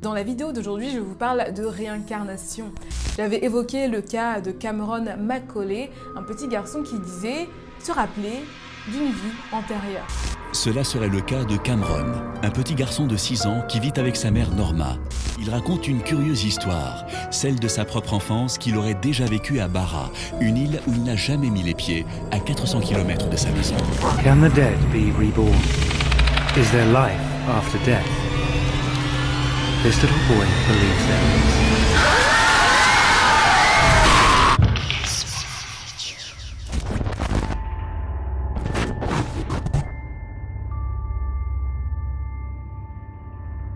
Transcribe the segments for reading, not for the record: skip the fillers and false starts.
Dans la vidéo d'aujourd'hui, je vous parle de réincarnation. J'avais évoqué le cas de Cameron Macaulay, un petit garçon qui disait se rappeler d'une vie antérieure. Cela serait le cas de Cameron, un petit garçon de 6 ans qui vit avec sa mère Norma. Il raconte une curieuse histoire, celle de sa propre enfance qu'il aurait déjà vécue à Barra, une île où il n'a jamais mis les pieds, à 400 km de sa maison. Can the dead be reborn? Is there life after death? This little boy believes there is.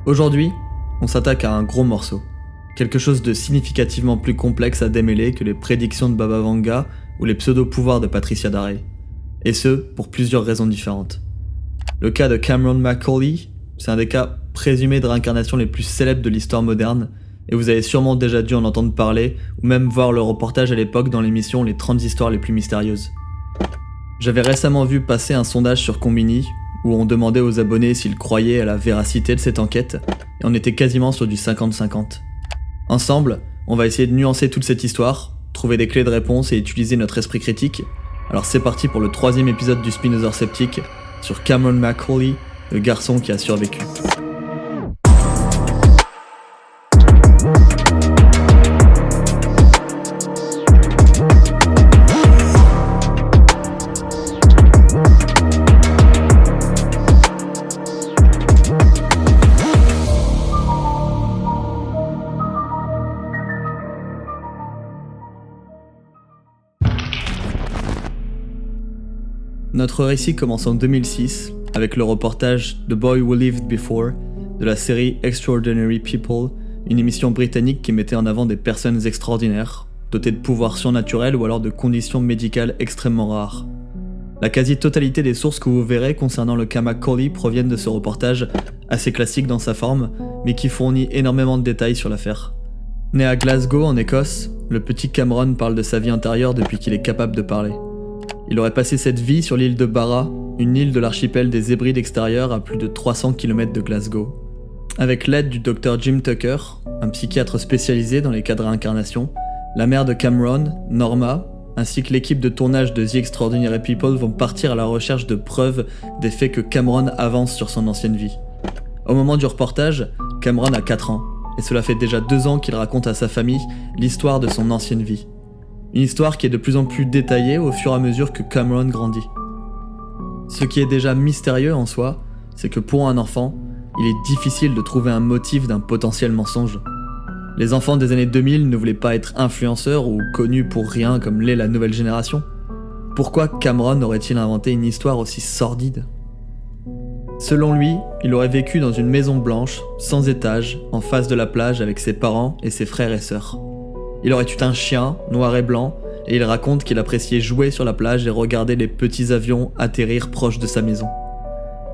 Aujourd'hui, on s'attaque à un gros morceau. Quelque chose de significativement plus complexe à démêler que les prédictions de Baba Vanga ou les pseudo-pouvoirs de Patricia Darey. Et ce, pour plusieurs raisons différentes. Le cas de Cameron Macaulay, c'est un des cas présumés de réincarnation les plus célèbres de l'histoire moderne, et vous avez sûrement déjà dû en entendre parler, ou même voir le reportage à l'époque dans l'émission Les 30 histoires les plus mystérieuses. J'avais récemment vu passer un sondage sur Combini, où on demandait aux abonnés s'ils croyaient à la véracité de cette enquête, et on était quasiment sur du 50-50. Ensemble, on va essayer de nuancer toute cette histoire, trouver des clés de réponse et utiliser notre esprit critique. Alors c'est parti pour le 3e épisode du Spinosaur Sceptique, sur Cameron Macaulay, le garçon qui a survécu. Notre récit commence en 2006 avec le reportage The Boy Who Lived Before de la série Extraordinary People, une émission britannique qui mettait en avant des personnes extraordinaires, dotées de pouvoirs surnaturels ou alors de conditions médicales extrêmement rares. La quasi-totalité des sources que vous verrez concernant le cas Macaulay proviennent de ce reportage, assez classique dans sa forme, mais qui fournit énormément de détails sur l'affaire. Né à Glasgow en Écosse, le petit Cameron parle de sa vie antérieure depuis qu'il est capable de parler. Il aurait passé cette vie sur l'île de Barra, une île de l'archipel des Hébrides extérieures à plus de 300 km de Glasgow. Avec l'aide du Dr Jim Tucker, un psychiatre spécialisé dans les cas de réincarnation, la mère de Cameron, Norma, ainsi que l'équipe de tournage de The Extraordinary People vont partir à la recherche de preuves des faits que Cameron avance sur son ancienne vie. Au moment du reportage, Cameron a 4 ans, et cela fait déjà 2 ans qu'il raconte à sa famille l'histoire de son ancienne vie. Une histoire qui est de plus en plus détaillée au fur et à mesure que Cameron grandit. Ce qui est déjà mystérieux en soi, c'est que pour un enfant, il est difficile de trouver un motif d'un potentiel mensonge. Les enfants des années 2000 ne voulaient pas être influenceurs ou connus pour rien comme l'est la nouvelle génération. Pourquoi Cameron aurait-il inventé une histoire aussi sordide ? Selon lui, il aurait vécu dans une maison blanche, sans étage, en face de la plage avec ses parents et ses frères et sœurs. Il aurait eu un chien, noir et blanc, et il raconte qu'il appréciait jouer sur la plage et regarder les petits avions atterrir proche de sa maison.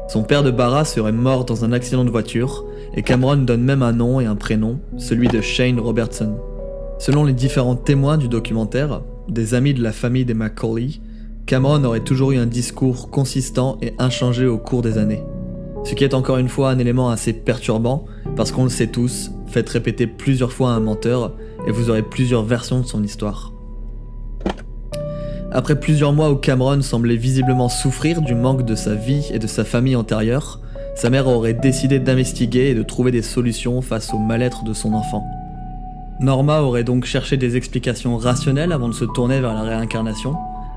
Son père de Barra serait mort dans un accident de voiture, et Cameron donne même un nom et un prénom, celui de Shane Robertson. Selon les différents témoins du documentaire, des amis de la famille des Macaulay, Cameron aurait toujours eu un discours consistant et inchangé au cours des années. Ce qui est encore une fois un élément assez perturbant, parce qu'on le sait tous, faites répéter plusieurs fois à un menteur, et vous aurez plusieurs versions de son histoire. Après plusieurs mois où Cameron semblait visiblement souffrir du manque de sa vie et de sa famille antérieure, sa mère aurait décidé d'investiguer et de trouver des solutions face au mal-être de son enfant. Norma aurait donc cherché des explications rationnelles avant de se tourner vers la réincarnation.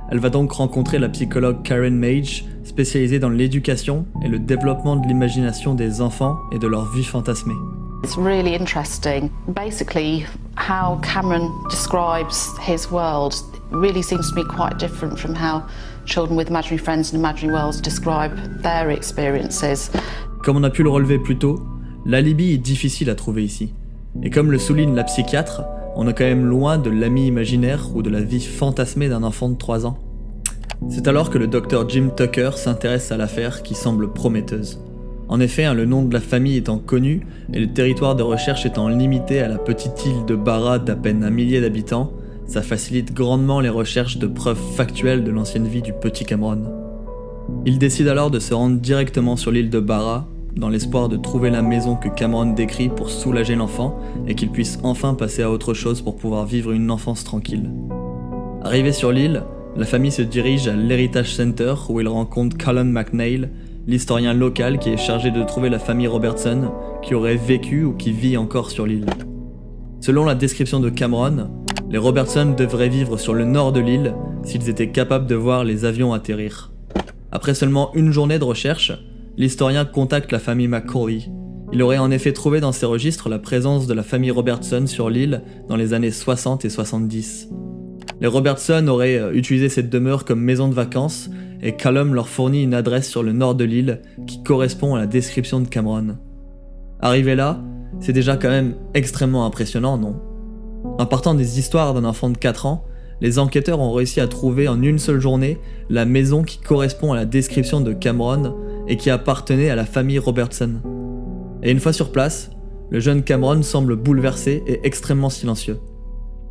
Elle va donc rencontrer la psychologue Karen Mage, spécialisée dans l'éducation et le développement de l'imagination des enfants et de leur vie fantasmée. It's really interesting. Basically, how Cameron describes his world really seems to be quite different from how children with imaginary friends and imaginary worlds describe their experiences. Comme on a pu le relever plus tôt, l'alibi est difficile à trouver ici. Et comme le souligne la psychiatre, on est quand même loin de l'ami imaginaire ou de la vie fantasmée d'un enfant de 3 ans. C'est alors que le Dr Jim Tucker s'intéresse à l'affaire qui semble prometteuse. En effet, le nom de la famille étant connu et le territoire de recherche étant limité à la petite île de Barra d'à peine 1 millier d'habitants, ça facilite grandement les recherches de preuves factuelles de l'ancienne vie du petit Cameron. Il décide alors de se rendre directement sur l'île de Barra, dans l'espoir de trouver la maison que Cameron décrit pour soulager l'enfant et qu'il puisse enfin passer à autre chose pour pouvoir vivre une enfance tranquille. Arrivé sur l'île, la famille se dirige à l'Heritage Center où il rencontre Colin McNeil, l'historien local qui est chargé de trouver la famille Robertson qui aurait vécu ou qui vit encore sur l'île. Selon la description de Cameron, les Robertson devraient vivre sur le nord de l'île s'ils étaient capables de voir les avions atterrir. Après seulement une journée de recherche, l'historien contacte la famille McCauley. Il aurait en effet trouvé dans ses registres la présence de la famille Robertson sur l'île dans les années 60 et 70. Les Robertson auraient utilisé cette demeure comme maison de vacances et Callum leur fournit une adresse sur le nord de l'île qui correspond à la description de Cameron. Arrivé là, c'est déjà quand même extrêmement impressionnant, non ? En partant des histoires d'un enfant de 4 ans, les enquêteurs ont réussi à trouver en une seule journée la maison qui correspond à la description de Cameron et qui appartenait à la famille Robertson. Et une fois sur place, le jeune Cameron semble bouleversé et extrêmement silencieux.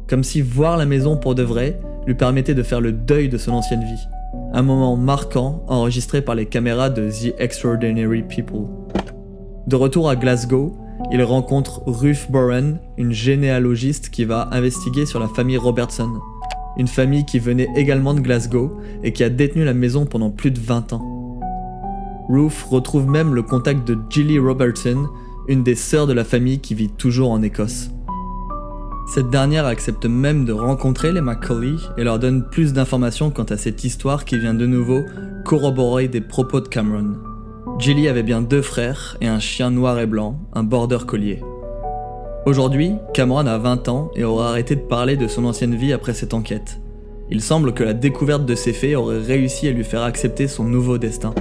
Comme si voir la maison pour de vrai lui permettait de faire le deuil de son ancienne vie. Un moment marquant enregistré par les caméras de The Extraordinary People. De retour à Glasgow, il rencontre Ruth Boren, une généalogiste qui va investiguer sur la famille Robertson. Une famille qui venait également de Glasgow et qui a détenu la maison pendant plus de 20 ans. Ruth retrouve même le contact de Gilly Robertson, une des sœurs de la famille qui vit toujours en Écosse. Cette dernière accepte même de rencontrer les McCauley et leur donne plus d'informations quant à cette histoire qui vient de nouveau corroborer des propos de Cameron. Gilly avait bien 2 frères et un chien noir et blanc, un border collier. Aujourd'hui, Cameron a 20 ans et aura arrêté de parler de son ancienne vie après cette enquête. Il semble que la découverte de ces faits aurait réussi à lui faire accepter son nouveau destin.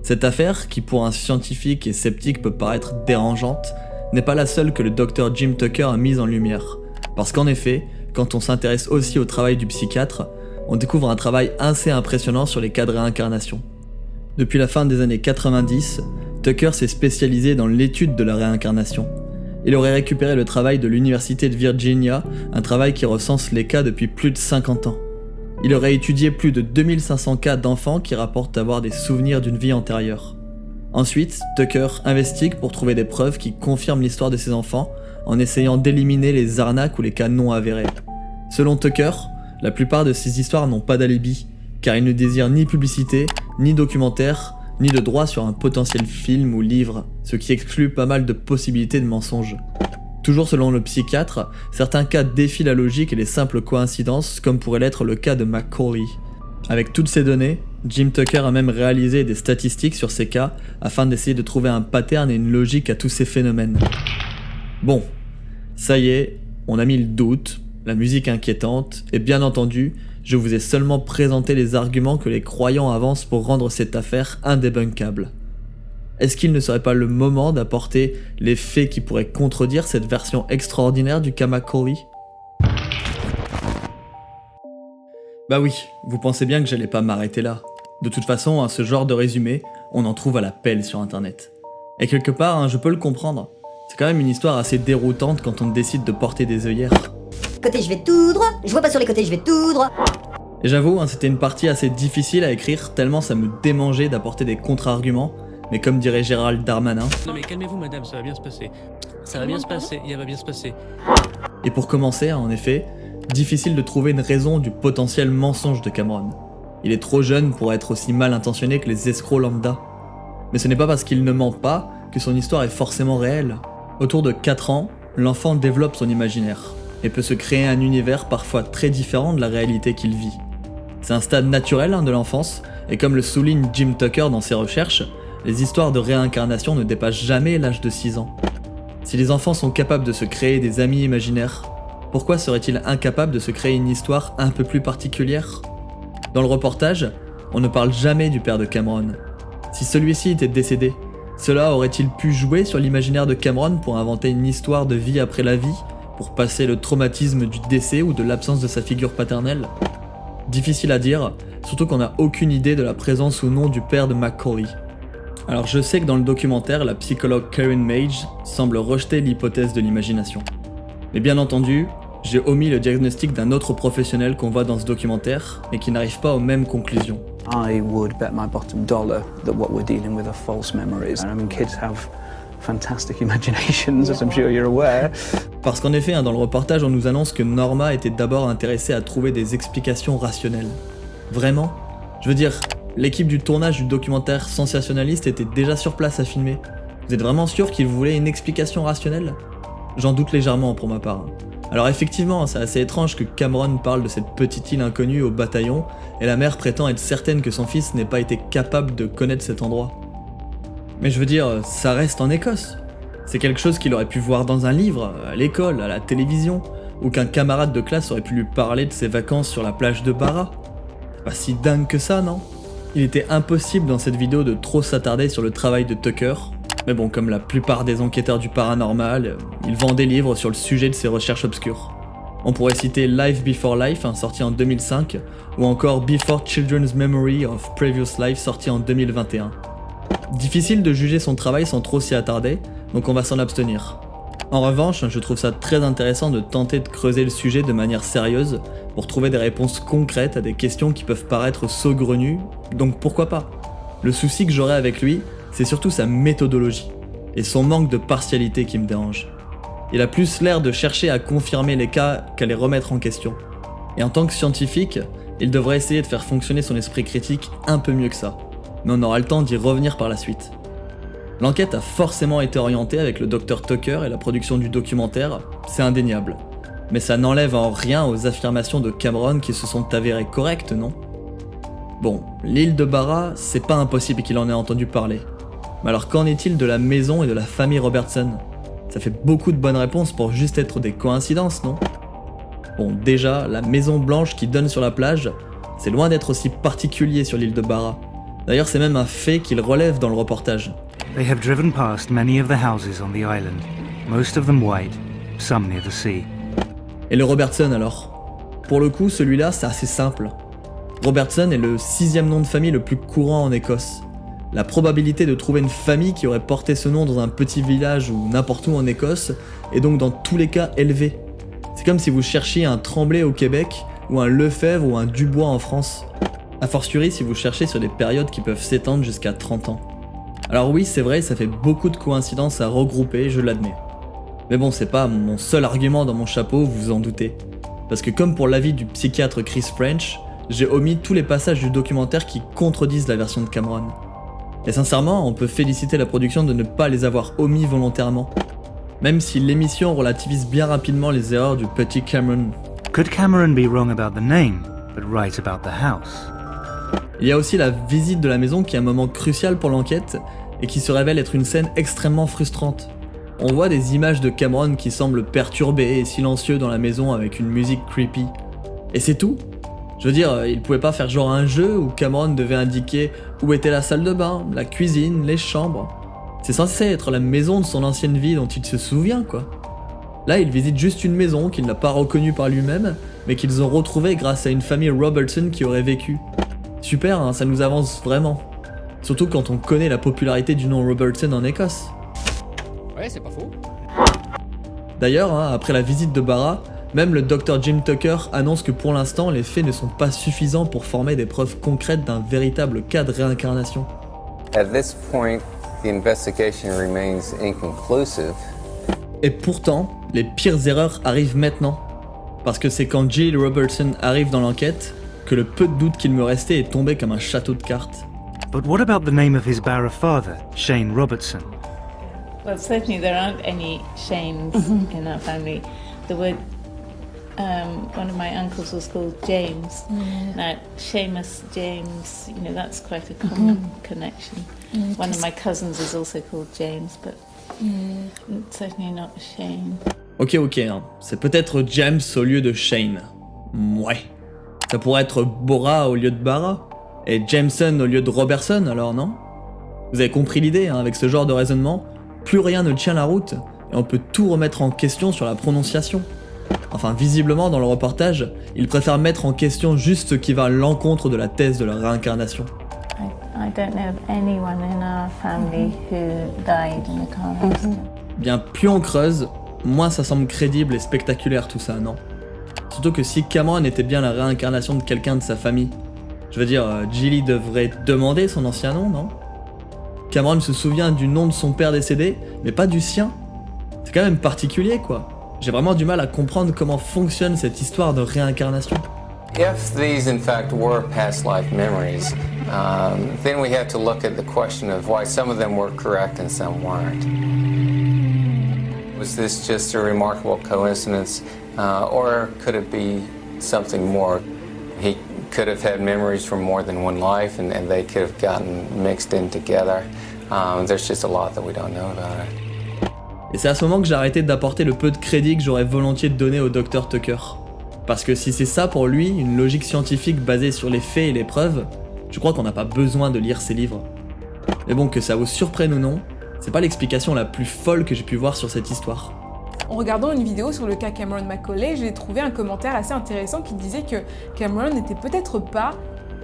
Cette affaire, qui pour un scientifique et sceptique peut paraître dérangeante, n'est pas la seule que le docteur Jim Tucker a mise en lumière. Parce qu'en effet, quand on s'intéresse aussi au travail du psychiatre, on découvre un travail assez impressionnant sur les cas de réincarnation. Depuis la fin des années 90, Tucker s'est spécialisé dans l'étude de la réincarnation. Il aurait récupéré le travail de l'Université de Virginia, un travail qui recense les cas depuis plus de 50 ans. Il aurait étudié plus de 2500 cas d'enfants qui rapportent avoir des souvenirs d'une vie antérieure. Ensuite, Tucker investigue pour trouver des preuves qui confirment l'histoire de ses enfants, en essayant d'éliminer les arnaques ou les cas non avérés. Selon Tucker, la plupart de ces histoires n'ont pas d'alibi, car il ne désire ni publicité, ni documentaire, ni de droit sur un potentiel film ou livre, ce qui exclut pas mal de possibilités de mensonges. Toujours selon le psychiatre, certains cas défient la logique et les simples coïncidences, comme pourrait l'être le cas de McCauley. Avec toutes ces données, Jim Tucker a même réalisé des statistiques sur ces cas afin d'essayer de trouver un pattern et une logique à tous ces phénomènes. Bon, ça y est, on a mis le doute, la musique inquiétante, et bien entendu, je vous ai seulement présenté les arguments que les croyants avancent pour rendre cette affaire indébunkable. Est-ce qu'il ne serait pas le moment d'apporter les faits qui pourraient contredire cette version extraordinaire du cas McCauley ? Bah oui, vous pensez bien que j'allais pas m'arrêter là. De toute façon, à ce genre de résumé, on en trouve à la pelle sur internet. Et quelque part, je peux le comprendre. C'est quand même une histoire assez déroutante quand on décide de porter des œillères. Côté je vais tout droit, je vois pas sur les côtés, je vais tout droit. Et j'avoue, c'était une partie assez difficile à écrire tellement ça me démangeait d'apporter des contre-arguments, mais comme dirait Gérald Darmanin... Non mais calmez-vous madame, ça va bien se passer. Ça va bien se passer, il va bien se passer. Et pour commencer, en effet, difficile de trouver une raison du potentiel mensonge de Cameron. Il est trop jeune pour être aussi mal intentionné que les escrocs lambda. Mais ce n'est pas parce qu'il ne ment pas que son histoire est forcément réelle. Autour de 4 ans, l'enfant développe son imaginaire et peut se créer un univers parfois très différent de la réalité qu'il vit. C'est un stade naturel de l'enfance, et comme le souligne Jim Tucker dans ses recherches, les histoires de réincarnation ne dépassent jamais l'âge de 6 ans. Si les enfants sont capables de se créer des amis imaginaires, pourquoi seraient-ils incapables de se créer une histoire un peu plus particulière ? Dans le reportage, on ne parle jamais du père de Cameron. Si celui-ci était décédé, cela aurait-il pu jouer sur l'imaginaire de Cameron pour inventer une histoire de vie après la vie, pour passer le traumatisme du décès ou de l'absence de sa figure paternelle ? Difficile à dire, surtout qu'on n'a aucune idée de la présence ou non du père de McCauley. Alors je sais que dans le documentaire, la psychologue Karen Mage semble rejeter l'hypothèse de l'imagination. Mais bien entendu, j'ai omis le diagnostic d'un autre professionnel qu'on voit dans ce documentaire et qui n'arrive pas aux mêmes conclusions. I would bet my bottom dollar that what we're dealing with are false memories. I mean, kids have fantastic imaginations, as I'm sure you're aware. Parce qu'en effet, dans le reportage, on nous annonce que Norma était d'abord intéressée à trouver des explications rationnelles. Vraiment ? Je veux dire, l'équipe du tournage du documentaire sensationnaliste était déjà sur place à filmer. Vous êtes vraiment sûr qu'ils voulaient une explication rationnelle ? J'en doute légèrement pour ma part. Alors effectivement, c'est assez étrange que Cameron parle de cette petite île inconnue au bataillon, et la mère prétend être certaine que son fils n'ait pas été capable de connaître cet endroit. Mais je veux dire, ça reste en Écosse. C'est quelque chose qu'il aurait pu voir dans un livre, à l'école, à la télévision, ou qu'un camarade de classe aurait pu lui parler de ses vacances sur la plage de Barra. C'est pas si dingue que ça, non ? Il était impossible dans cette vidéo de trop s'attarder sur le travail de Tucker, mais bon, comme la plupart des enquêteurs du paranormal, il vend des livres sur le sujet de ses recherches obscures. On pourrait citer Life Before Life, sorti en 2005, ou encore Before Children's Memory of Previous Life, sorti en 2021. Difficile de juger son travail sans trop s'y attarder, donc on va s'en abstenir. En revanche, je trouve ça très intéressant de tenter de creuser le sujet de manière sérieuse pour trouver des réponses concrètes à des questions qui peuvent paraître saugrenues, donc pourquoi pas ? Le souci que j'aurais avec lui, c'est surtout sa méthodologie et son manque de partialité qui me dérange. Il a plus l'air de chercher à confirmer les cas qu'à les remettre en question. Et en tant que scientifique, il devrait essayer de faire fonctionner son esprit critique un peu mieux que ça. Mais on aura le temps d'y revenir par la suite. L'enquête a forcément été orientée avec le Dr Tucker et la production du documentaire, c'est indéniable. Mais ça n'enlève en rien aux affirmations de Cameron qui se sont avérées correctes, non ? Bon, l'île de Barra, c'est pas impossible qu'il en ait entendu parler. Mais alors qu'en est-il de la maison et de la famille Robertson ? Ça fait beaucoup de bonnes réponses pour juste être des coïncidences, non ? Bon, déjà, la maison blanche qui donne sur la plage, c'est loin d'être aussi particulier sur l'île de Barra. D'ailleurs, c'est même un fait qu'il relève dans le reportage. They have driven past many of the houses on the island, most of them white, some near the sea. Et le Robertson alors ? Pour le coup, celui-là, c'est assez simple. Robertson est le 6e nom de famille le plus courant en Écosse. La probabilité de trouver une famille qui aurait porté ce nom dans un petit village ou n'importe où en Écosse est donc dans tous les cas élevée. C'est comme si vous cherchiez un Tremblay au Québec, ou un Lefebvre ou un Dubois en France. A fortiori si vous cherchez sur des périodes qui peuvent s'étendre jusqu'à 30 ans. Alors oui, c'est vrai, ça fait beaucoup de coïncidences à regrouper, je l'admets. Mais bon, c'est pas mon seul argument dans mon chapeau, vous vous en doutez. Parce que comme pour l'avis du psychiatre Chris French, j'ai omis tous les passages du documentaire qui contredisent la version de Cameron. Et sincèrement, on peut féliciter la production de ne pas les avoir omis volontairement. Même si l'émission relativise bien rapidement les erreurs du petit Cameron. Could Cameron be wrong about the name, but right about the house? Il y a aussi la visite de la maison qui est un moment crucial pour l'enquête et qui se révèle être une scène extrêmement frustrante. On voit des images de Cameron qui semblent perturbé et silencieux dans la maison avec une musique creepy. Et c'est tout ? Je veux dire, il pouvait pas faire genre un jeu où Cameron devait indiquer où était la salle de bain, la cuisine, les chambres. C'est censé être la maison de son ancienne vie dont il se souvient, quoi. Là, il visite juste une maison qu'il n'a pas reconnue par lui-même, mais qu'ils ont retrouvée grâce à une famille Robertson qui aurait vécu. Super, hein, ça nous avance vraiment. Surtout quand on connaît la popularité du nom Robertson en Écosse. Ouais, c'est pas faux. D'ailleurs, après la visite de Barra, même le Dr Jim Tucker annonce que pour l'instant, les faits ne sont pas suffisants pour former des preuves concrètes d'un véritable cas de réincarnation. At this point, the investigation remains inconclusive. Et pourtant, les pires erreurs arrivent maintenant. Parce que c'est quand Jill Robertson arrive dans l'enquête que le peu de doute qu'il me restait est tombé comme un château de cartes. But what about the name of his Barra father, Shane Robertson? Well, certainly there aren't any Shanes in our family. There were, one of my uncles was called James. Now, Seamus, James, you know, that's quite a common connection. One of my cousins is also called James, but certainly not Shane. Ok, c'est peut-être James au lieu de Shane. Ouais. Ça pourrait être Bora au lieu de Barra, et Jameson au lieu de Robertson, alors non ? Vous avez compris l'idée, avec ce genre de raisonnement, plus rien ne tient la route, et on peut tout remettre en question sur la prononciation. Enfin, visiblement, dans le reportage, ils préfèrent mettre en question juste ce qui va à l'encontre de la thèse de la réincarnation. I don't know of anyone in our family who died in a car accident. Bien, plus on creuse, moins ça semble crédible et spectaculaire tout ça, non ? Surtout que si Cameron était bien la réincarnation de quelqu'un de sa famille, Je veux dire, Gilly devrait demander son ancien nom, non? Cameron se souvient du nom de son père décédé, mais pas du sien. C'est quand même particulier, quoi. J'ai vraiment du mal à comprendre comment fonctionne cette histoire de réincarnation. If these, in fact, were past life memories, then we have to look at the question of why some of them were correct and some weren't. Was this just a remarkable coincidence, or could it be something more? He could have had memories from more than one life, and they could have gotten mixed in together. There's just a lot that we don't know about it. Et c'est à ce moment que j'ai arrêté d'apporter le peu de crédit que j'aurais volontiers donné au Dr Tucker. Parce que si c'est ça pour lui, une logique scientifique basée sur les faits et les preuves, je crois qu'on n'a pas besoin de lire ses livres. Mais bon, que ça vous surprenne ou non, c'est pas l'explication la plus folle que j'ai pu voir sur cette histoire. En regardant une vidéo sur le cas Cameron Macaulay, j'ai trouvé un commentaire assez intéressant qui disait que Cameron n'était peut-être pas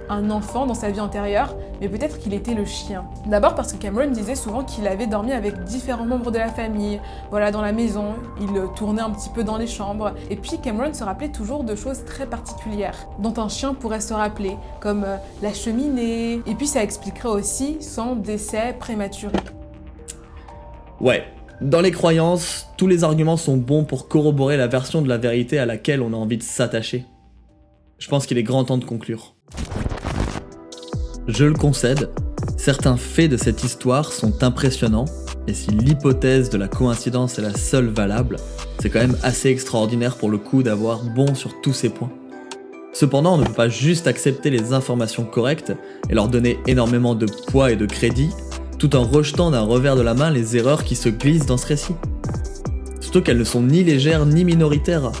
un enfant dans sa vie antérieure, mais peut-être qu'il était le chien. D'abord parce que Cameron disait souvent qu'il avait dormi avec différents membres de la famille, voilà, dans la maison, il tournait un petit peu dans les chambres, et puis Cameron se rappelait toujours de choses très particulières, dont un chien pourrait se rappeler, comme la cheminée, et puis ça expliquerait aussi son décès prématuré. Ouais, dans les croyances, tous les arguments sont bons pour corroborer la version de la vérité à laquelle on a envie de s'attacher. Je pense qu'il est grand temps de conclure. Je le concède, certains faits de cette histoire sont impressionnants, et si l'hypothèse de la coïncidence est la seule valable, c'est quand même assez extraordinaire pour le coup d'avoir bon sur tous ces points. Cependant, on ne peut pas juste accepter les informations correctes et leur donner énormément de poids et de crédit, tout en rejetant d'un revers de la main les erreurs qui se glissent dans ce récit. Surtout qu'elles ne sont ni légères ni minoritaires.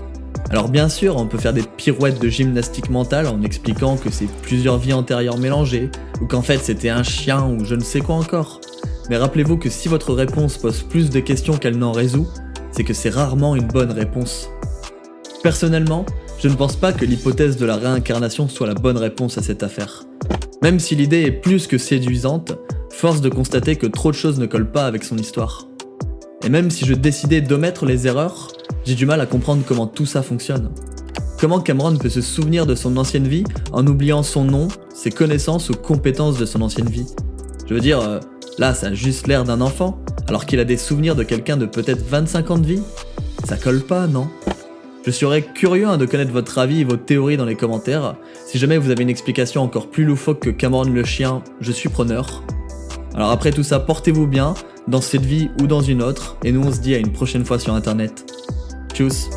Alors bien sûr, on peut faire des pirouettes de gymnastique mentale en expliquant que c'est plusieurs vies antérieures mélangées, ou qu'en fait c'était un chien ou je ne sais quoi encore. Mais rappelez-vous que si votre réponse pose plus de questions qu'elle n'en résout, c'est que c'est rarement une bonne réponse. Personnellement, je ne pense pas que l'hypothèse de la réincarnation soit la bonne réponse à cette affaire. Même si l'idée est plus que séduisante, force de constater que trop de choses ne collent pas avec son histoire. Et même si je décidais d'omettre les erreurs, j'ai du mal à comprendre comment tout ça fonctionne. Comment Cameron peut se souvenir de son ancienne vie en oubliant son nom, ses connaissances ou compétences de son ancienne vie? Je veux dire, là ça a juste l'air d'un enfant, alors qu'il a des souvenirs de quelqu'un de peut-être 25 ans de vie. Ça colle pas, non? Je serais curieux de connaître votre avis et vos théories dans les commentaires. Si jamais vous avez une explication encore plus loufoque que Cameron le chien, je suis preneur. Alors après tout ça, portez-vous bien, dans cette vie ou dans une autre, et nous on se dit à une prochaine fois sur internet. Tchuss.